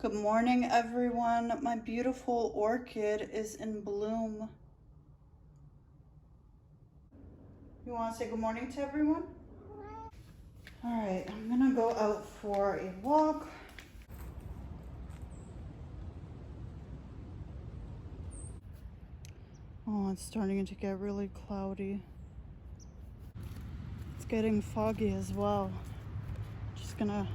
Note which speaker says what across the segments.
Speaker 1: Good morning, everyone. My beautiful orchid is in bloom. You want to say good morning to everyone? All right, I'm gonna go out for a walk. Oh, it's starting to get really cloudy. It's getting foggy as well. Just gonna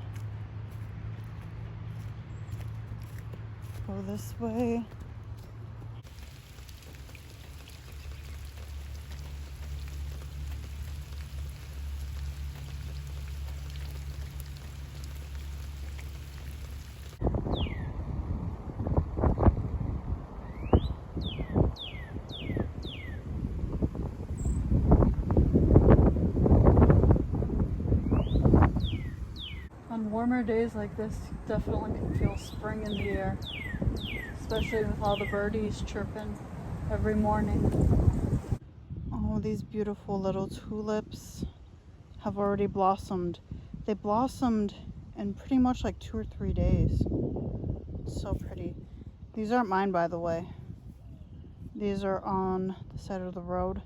Speaker 1: go this way. On warmer days like this, you definitely can feel spring in the air, especially with all the birdies chirping every morning. Oh, these beautiful little tulips have already blossomed. They blossomed in pretty much like 2 or 3 days. It's so pretty. These aren't mine, by the way. These are on the side of the road.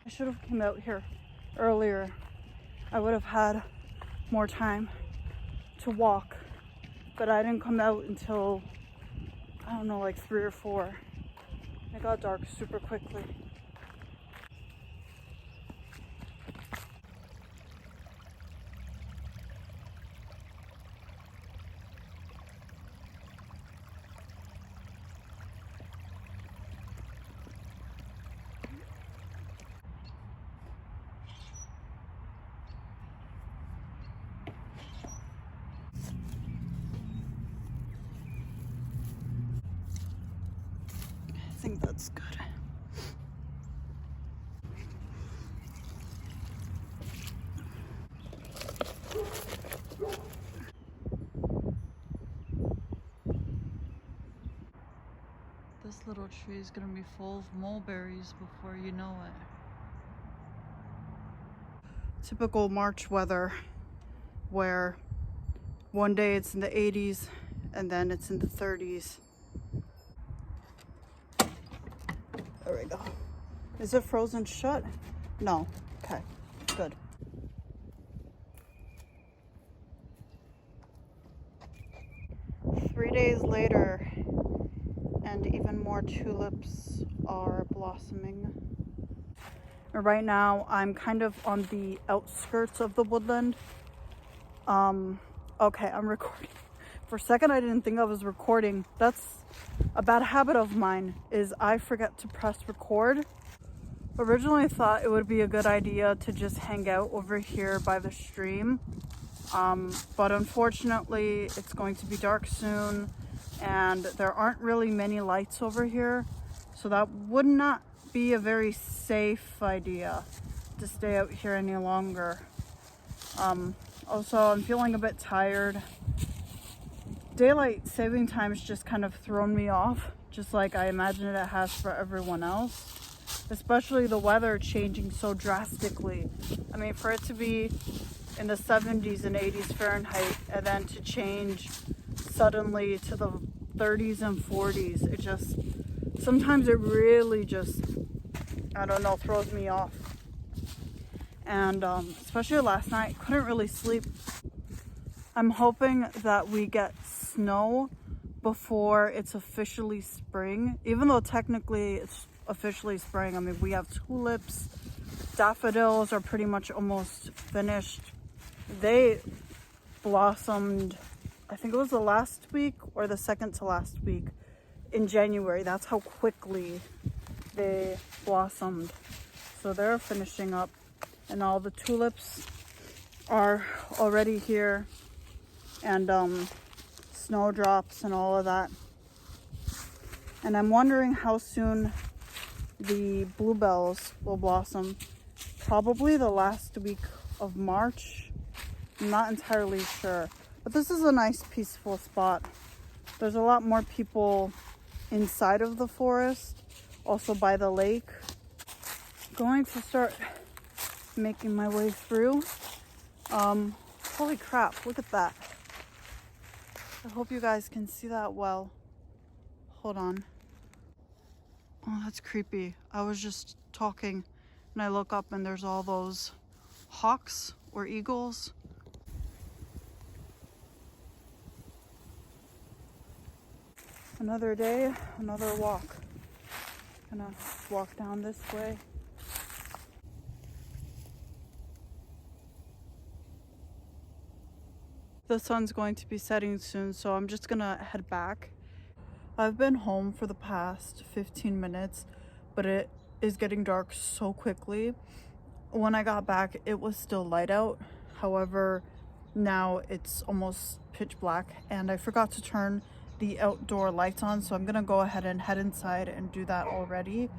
Speaker 1: I should have come out here earlier. I would have had more time to walk, but I didn't come out until, I don't know, like 3 or 4. It got dark super quickly. I think that's good. This little tree is gonna be full of mulberries before you know it. Typical March weather, where one day it's in the 80s and then it's in the 30s. There we go. Is it frozen shut? No. Okay, good. Three days later, and even more tulips are blossoming. Right now, I'm kind of on the outskirts of the woodland. Okay, I'm recording. For a second, I didn't think I was recording. That's a bad habit of mine, is I forget to press record. Originally, I thought it would be a good idea to just hang out over here by the stream. But unfortunately, it's going to be dark soon, and there aren't really many lights over here. So that would not be a very safe idea to stay out here any longer. Also, I'm feeling a bit tired. Daylight saving time's just kind of thrown me off, just like I imagine it has for everyone else. Especially the weather changing so drastically. I mean, for it to be in the 70s and 80s Fahrenheit and then to change suddenly to the 30s and 40s, it just, sometimes it really just, I don't know, throws me off. And especially last night, couldn't really sleep. I'm hoping that we get snow before it's officially spring, even though technically it's officially spring. I mean, we have tulips, daffodils are pretty much almost finished. They blossomed, I think it was the last week or the second to last week in January. That's how quickly they blossomed. So they're finishing up, and all the tulips are already here, and snowdrops and all of that. And I'm wondering how soon the bluebells will blossom. probably the last week of March. I'm not entirely sure. But this is a nice peaceful spot. There's a lot more people inside of the forest, also by the lake. Going to start making my way through. Holy crap, look at that. I hope you guys can see that well. Hold on. Oh, that's creepy. I was just talking and I look up and there's all those hawks or eagles. Another day, another walk. Gonna walk down this way. The sun's going to be setting soon, so I'm just gonna head back. I've been home for the past 15 minutes, but it is getting dark so quickly. When I got back, it was still light out. However, now it's almost pitch black and I forgot to turn the outdoor lights on, so I'm gonna go ahead and head inside and do that already.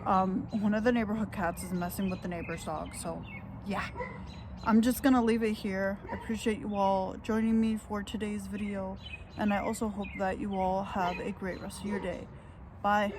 Speaker 1: One of the neighborhood cats is messing with the neighbor's dog, so yeah. I'm just gonna leave it here. I appreciate you all joining me for today's video, and I also hope that you all have a great rest of your day. Bye.